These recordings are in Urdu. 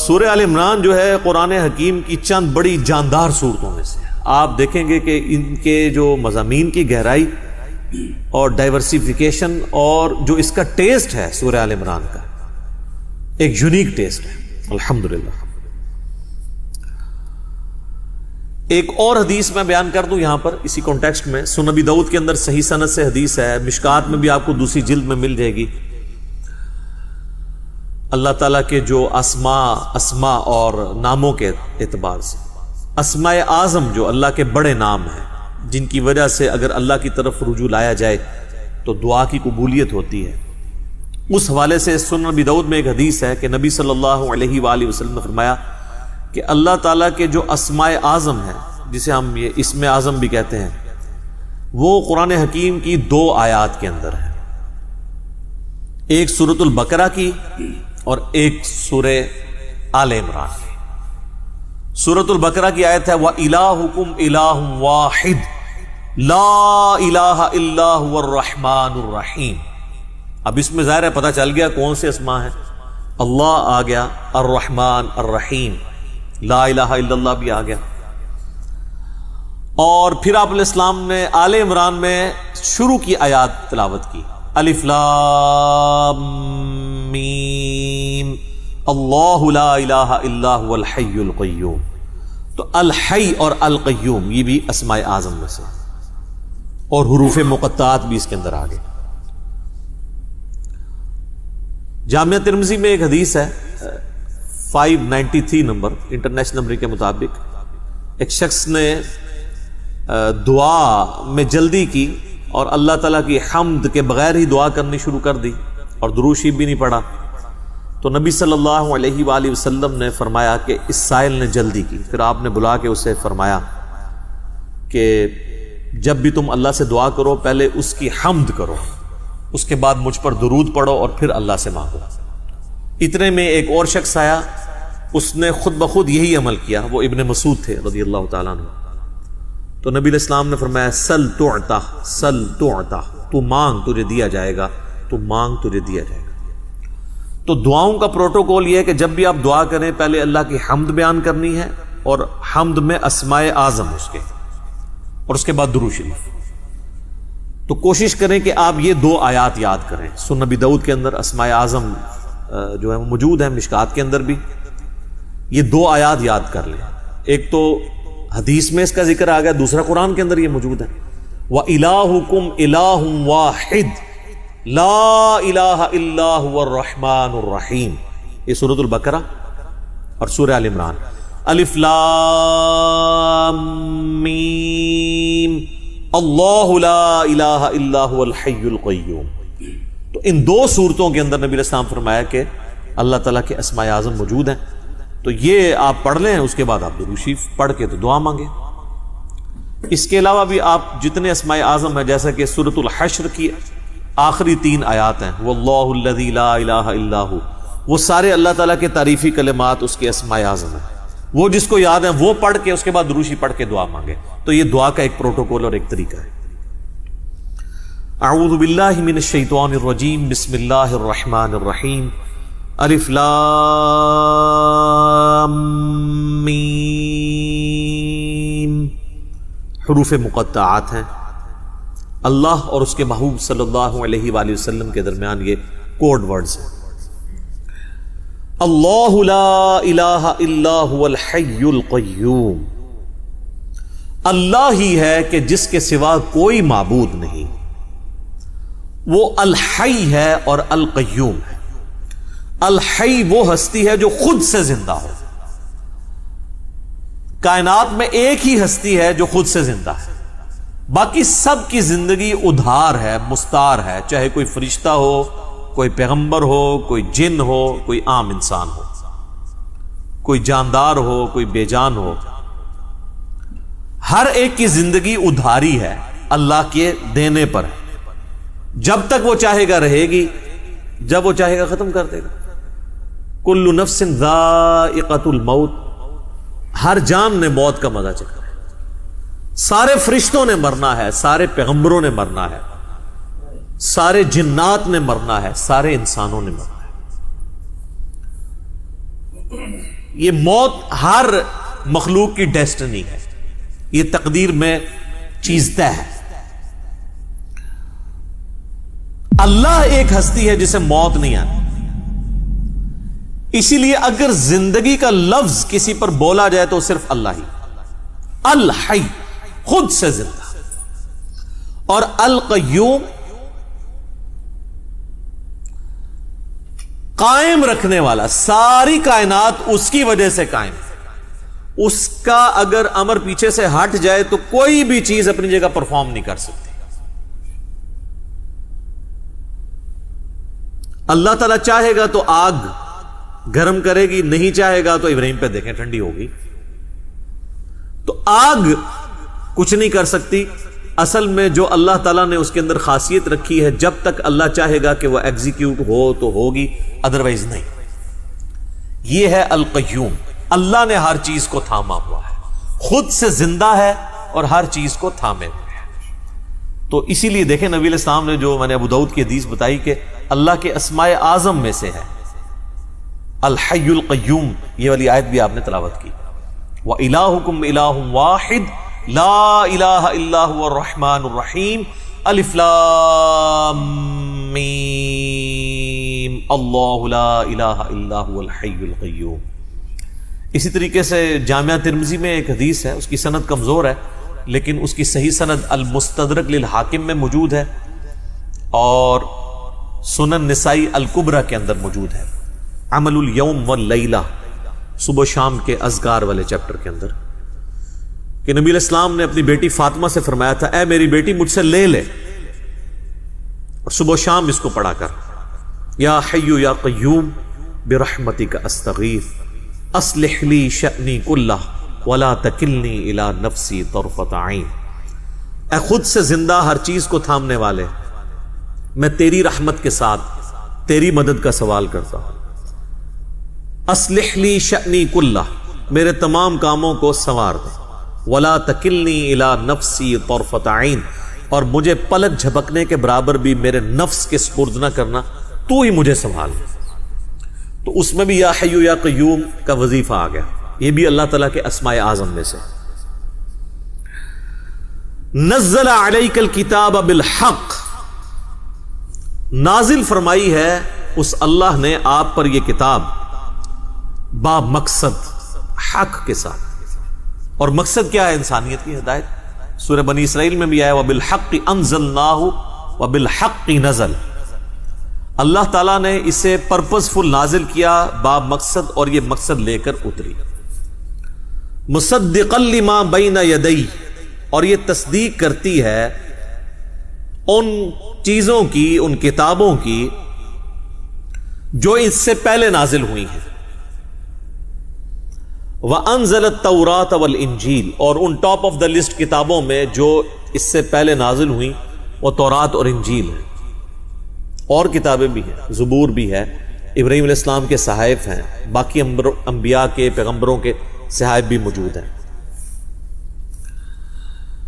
سورہ آل عمران جو ہے قرآن حکیم کی چند بڑی جاندار صورتوں میں سے آپ دیکھیں گے کہ ان کے جو مضامین کی گہرائی اور ڈائیورسیفیکیشن اور جو اس کا ٹیسٹ ہے سورہ آل عمران کا ایک یونیک ٹیسٹ ہے الحمدللہ۔ ایک اور حدیث میں بیان کر دوں یہاں پر اسی کانٹیکسٹ میں، سنن ابی داؤد کے اندر صحیح سند سے حدیث ہے، مشکات میں بھی آپ کو دوسری جلد میں مل جائے گی۔ اللہ تعالیٰ کے جو اسماء اور ناموں کے اعتبار سے اسماء اعظم جو اللہ کے بڑے نام ہیں جن کی وجہ سے اگر اللہ کی طرف رجوع لایا جائے تو دعا کی قبولیت ہوتی ہے، اس حوالے سے سنن ابی داؤد میں ایک حدیث ہے کہ نبی صلی اللہ علیہ وآلہ وسلم نے فرمایا کہ اللہ تعالیٰ کے جو اسماء اعظم ہیں جسے ہم یہ اسم اعظم بھی کہتے ہیں وہ قرآن حکیم کی دو آیات کے اندر ہے، ایک سورۃ البقرہ کی اور ایک سورہ آل عمران کی۔ سورۃ البقرہ کی آیت ہے وَإِلَٰهُكُمْ إِلَٰهٌ وَاحِدٌ لَا إِلَٰهَ إِلَّا هُوَ الرَّحْمَٰنُ الرَّحِيمُ۔ اب اس میں ظاہر ہے پتہ چل گیا کون سے اسماء ہیں، اللہ آ گیا، الرحمن الرحیم، لا الہ الا اللہ بھی آ گیا۔ اور پھر آپ علیہ السلام نے آل عمران میں شروع کی آیات تلاوت کی، الف لام میم اللہ لا الہ الا هو الحی القیوم۔ تو الحی اور القیوم یہ بھی اسماء اعظم میں سے، اور حروف مقطعات بھی اس کے اندر آ گئے۔ جامعہ ترمذی میں ایک حدیث ہے 593 نمبر انٹرنیشنل نمبر کے مطابق، ایک شخص نے دعا میں جلدی کی اور اللہ تعالیٰ کی حمد کے بغیر ہی دعا کرنی شروع کر دی اور درود شریف بھی نہیں پڑھا، تو نبی صلی اللہ علیہ وآلہ وسلم نے فرمایا کہ اس سائل نے جلدی کی۔ پھر آپ نے بلا کے اسے فرمایا کہ جب بھی تم اللہ سے دعا کرو پہلے اس کی حمد کرو، اس کے بعد مجھ پر درود پڑھو اور پھر اللہ سے مانگو۔ اتنے میں ایک اور شخص آیا، اس نے خود بخود یہی عمل کیا، وہ ابن مسعود تھے رضی اللہ تعالیٰ عنہ۔ تو نبی علیہ السلام نے فرمایا سل تعطا، سل تعطا، تو مانگ تجھے دیا جائے گا، تو مانگ تجھے دیا جائے گا۔ تو دعاؤں کا پروٹوکول یہ ہے کہ جب بھی آپ دعا کریں پہلے اللہ کی حمد بیان کرنی ہے، اور حمد میں اسماء اعظم اس کے، اور اس کے بعد درود شریف۔ تو کوشش کریں کہ آپ یہ دو آیات یاد کریں۔ سنن ابی داؤد کے اندر اسماء اعظم جو ہے موجود ہے، مشکات کے اندر بھی یہ دو آیات یاد کر لیں۔ ایک تو حدیث میں اس کا ذکر آ گیا، دوسرا قرآن کے اندر یہ موجود ہے وَإِلَٰهُكُمْ إِلَٰهٌ وَاحِدٌ لَا إِلَٰهَ إِلَّا هُوَ الرَّحْمَٰنُ الرَّحِيمُ۔ یہ سورۃ البقرہ اور سورہ آل عمران، الف لام میم اللہ لا الہ الا هو الحی القیوم۔ تو ان دو صورتوں کے اندر نبی علیہ السلام فرمایا کہ اللہ تعالیٰ کے اسماء اعظم موجود ہیں، تو یہ آپ پڑھ لیں، اس کے بعد آپ درود شریف پڑھ کے تو دعا مانگیں۔ اس کے علاوہ بھی آپ جتنے اسماء اعظم ہیں، جیسا کہ سورۃ الحشر کی آخری 3 آیات ہیں واللہ الذی لا الہ الا هو، وہ سارے اللہ تعالیٰ کے تعریفی کلمات اس کے اسماء اعظم ہیں، وہ جس کو یاد ہیں وہ پڑھ کے اس کے بعد درود شریف پڑھ کے دعا مانگے۔ تو یہ دعا کا ایک پروٹوکول اور ایک طریقہ ہے۔ اعوذ باللہ من الشیطان الرجیم، بسم اللہ الرحمن الرحیم، الف لام میم، حروف مقطعات ہیں۔ اللہ اور اس کے محبوب صلی اللہ علیہ وآلہ وسلم کے درمیان یہ کوڈ ورڈز ہیں۔ اللہ لا الہ الا هو الحی القیوم، اللہ ہی ہے کہ جس کے سوا کوئی معبود نہیں، وہ الحی ہے اور القیوم ہے۔ الحی وہ ہستی ہے جو خود سے زندہ ہو، کائنات میں ایک ہی ہستی ہے جو خود سے زندہ ہے، باقی سب کی زندگی ادھار ہے، مستار ہے، چاہے کوئی فرشتہ ہو، کوئی پیغمبر ہو، کوئی جن ہو، کوئی عام انسان ہو، کوئی جاندار ہو، کوئی بے جان ہو، ہر ایک کی زندگی ادھاری ہے، اللہ کے دینے پر ہے۔ جب تک وہ چاہے گا رہے گی، جب وہ چاہے گا ختم کر دے گا۔ کل نفس ذائقۃ الموت، ہر جان نے موت کا مزہ چکھا ہے، سارے فرشتوں نے مرنا ہے، سارے پیغمبروں نے مرنا ہے، سارے جنات نے مرنا ہے، سارے انسانوں نے مرنا ہے۔ یہ موت ہر مخلوق کی ڈیسٹنی ہے، یہ تقدیر میں چیز طے ہے۔ اللہ ایک ہستی ہے جسے موت نہیں آتی، اسی لیے اگر زندگی کا لفظ کسی پر بولا جائے تو صرف اللہ ہی، الحی، خود سے زندہ، اور القیوم، قائم رکھنے والا، ساری کائنات اس کی وجہ سے قائم ہے، اس کا اگر امر پیچھے سے ہٹ جائے تو کوئی بھی چیز اپنی جگہ پرفارم نہیں کر سکتی۔ اللہ تعالیٰ چاہے گا تو آگ گرم کرے گی، نہیں چاہے گا تو ابراہیم پہ دیکھیں ٹھنڈی ہوگی۔ تو آگ کچھ نہیں کر سکتی، اصل میں جو اللہ تعالیٰ نے اس کے اندر خاصیت رکھی ہے، جب تک اللہ چاہے گا کہ وہ ایگزیکیوٹ ہو تو ہوگی، ادروائز نہیں۔ یہ ہے القیوم، اللہ نے ہر چیز کو تھاما ہوا ہے، خود سے زندہ ہے اور ہر چیز کو تھامے ہوئے ہے۔ تو اسی لیے دیکھیں نبی علیہ السلام نے جو میں نے ابو داؤد کی حدیث بتائی کہ اللہ کے اسماء اعظم میں سے ہے الحی القیوم، یہ والی آیت بھی آپ نے تلاوت کی، وَإِلَٰهُكُمْ إِلَٰهٌ وَاحِدٌ لَا إِلَٰهَ إِلَّا هُوَ الرَّحْمَٰنُ الرَّحِيمُ الف لام میم اللہ لا الہ الا هو الحی القیوم۔ اسی طریقے سے جامعہ ترمذی میں ایک حدیث ہے، اس کی سند کمزور ہے لیکن اس کی صحیح سند المستدرک للحاکم میں موجود ہے اور سنن نسائی الکبریٰ کے اندر موجود ہے، عمل الیوم واللیلہ، صبح و شام کے اذکار والے چیپٹر کے اندر، کہ نبی علیہ السلام نے اپنی بیٹی فاطمہ سے فرمایا تھا، اے میری بیٹی مجھ سے لے لے اور صبح و شام اس کو پڑھا کر، یا حی یا قیوم برحمتک استغیث اصلح لی شأنی کلہ ولا تکلنی الی نفسی طرفۃ عین۔ اے خود سے زندہ ہر چیز کو تھامنے والے، میں تیری رحمت کے ساتھ تیری مدد کا سوال کرتا ہوں، اصلح لی شأنی کلہ، میرے تمام کاموں کو سنوار دے، ولا تکلنی الی نفسی طرفۃ عین، اور مجھے پلک جھپکنے کے برابر بھی میرے نفس کے سپرد نہ کرنا، تو ہی مجھے سنبھال۔ تو اس میں بھی یا حی یا قیوم کا وظیفہ آ گیا، یہ بھی اللہ تعالیٰ کے اسماء اعظم میں سے۔ نزل علیک الکتاب بالحق، نازل فرمائی ہے اس اللہ نے آپ پر یہ کتاب با مقصد، حق کے ساتھ، اور مقصد کیا ہے؟ انسانیت کی ہدایت۔ سورہ بنی اسرائیل میں بھی آیا وَبِالْحَقِّ أَنزَلْنَاهُ وَبِالْحَقِّ نَزَلَ، اللہ تعالیٰ نے اسے پرپزفل نازل کیا، با مقصد، اور یہ مقصد لے کر اتری۔ مصدقا لما بین یدی، اور یہ تصدیق کرتی ہے ان چیزوں کی، ان کتابوں کی جو اس سے پہلے نازل ہوئی ہیں۔ وَأَنزَلَ التَّوْرَاةَ وَالْإِنْجِيلَ، اور ان ٹاپ آف دا لسٹ کتابوں میں جو اس سے پہلے نازل ہوئی وہ تورات اور انجیل ہیں، اور کتابیں بھی ہیں، زبور بھی ہے، ابراہیم علیہ السلام کے صحائف ہیں، باقی انبیاء کے، پیغمبروں کے صحائف بھی موجود ہیں۔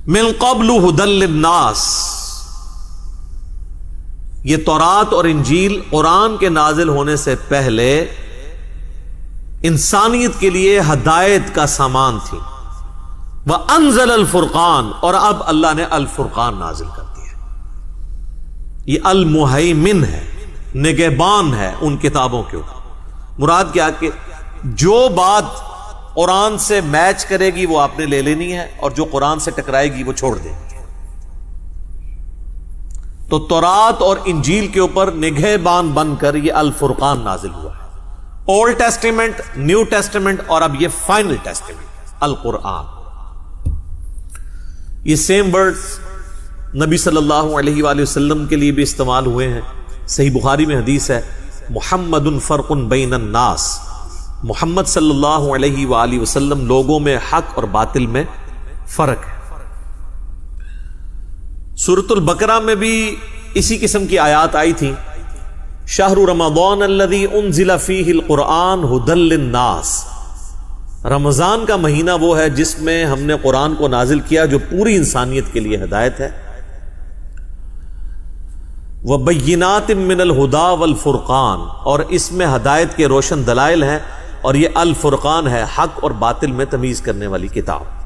من قبل ھدی للناس، یہ تورات اور انجیل قرآن کے نازل ہونے سے پہلے انسانیت کے لیے ہدایت کا سامان تھی۔ وَأَنزَلَ الْفُرْقَانَ، اور اب اللہ نے الفرقان نازل کر دیا۔ یہ المہیمن ہے، نگہبان ہے ان کتابوں کے اوپر۔ مراد کیا کہ جو بات قرآن سے میچ کرے گی وہ آپ نے لے لینی ہے، اور جو قرآن سے ٹکرائے گی وہ چھوڑ دیں گی۔ تو تورات اور انجیل کے اوپر نگہبان بن کر یہ الفرقان نازل ہوا ہے، اولڈ ٹیسٹیمنٹ، نیو ٹیسٹیمنٹ، اور اب یہ فائنل ٹیسٹیمنٹ القرآن۔ یہ سیم ورڈز نبی صلی اللہ علیہ وآلہ وسلم کے لیے بھی استعمال ہوئے ہیں۔ صحیح بخاری میں حدیث ہے، محمد فرق بین الناس، محمد صلی اللہ علیہ وآلہ وسلم لوگوں میں حق اور باطل میں فرق ہے۔ سورۃ البقرہ میں بھی اسی قسم کی آیات آئی تھی، شہر رمضان الذی انزل فیہ القرآن ھدی للناس، رمضان کا مہینہ وہ ہے جس میں ہم نے قرآن کو نازل کیا جو پوری انسانیت کے لیے ہدایت ہے۔ وَبَيِّنَاتٍ مِّنَ الْهُدَى وَالْفُرْقَانِ، اور اس میں ہدایت کے روشن دلائل ہیں، اور یہ الفرقان ہے، حق اور باطل میں تمیز کرنے والی کتاب۔